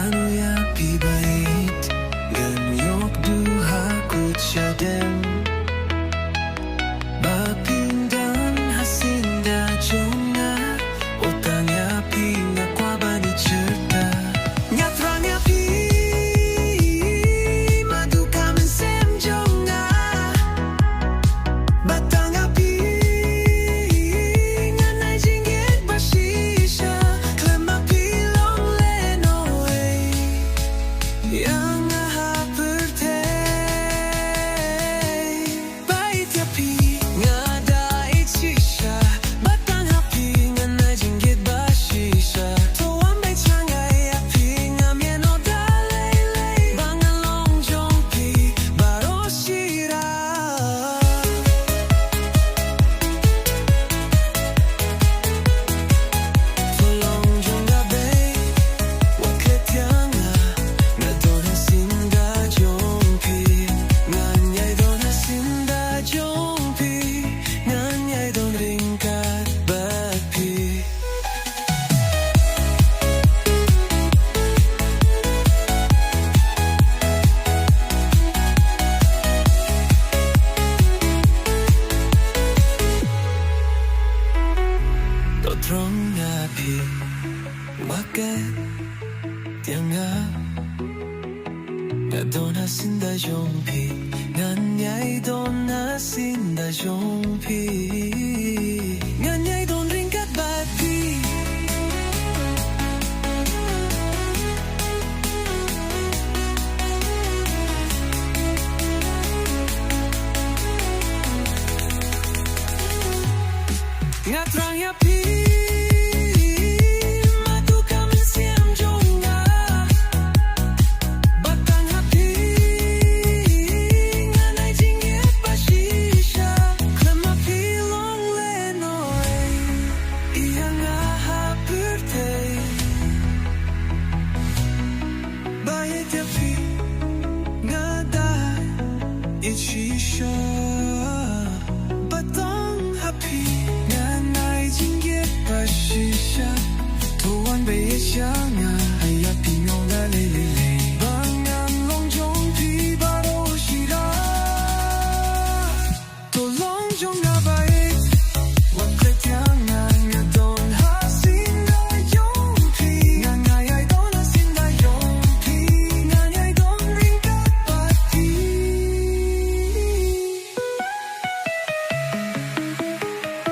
Anu ya pi bait Gan yok duha kut syadem Bapindan hasinda jonga Utang ya pi ngakwa bani cerita Nyatrang ya pi Madu kamen sem jonga Batang ya pi Nganai jinggit bashisha Klema pi long lenoe Yang haperte Bait ya pi ngadai shisha Batang ya pi nganai jinggit bashisha Toan bai changai ya pi ngamien o dalele Bangan long jong pi baroshira Tolong jong gabe Waket yanga Ngadon hasinda jong pi Nganyai don hasinda jong pi Nganyai don ringkat bat pi Totrong ngapi Waket yanga Ngadon hasinda jong pi Nganyai don hasinda jong pi Nganyai don ringkat bat pi Ngatrang ya pi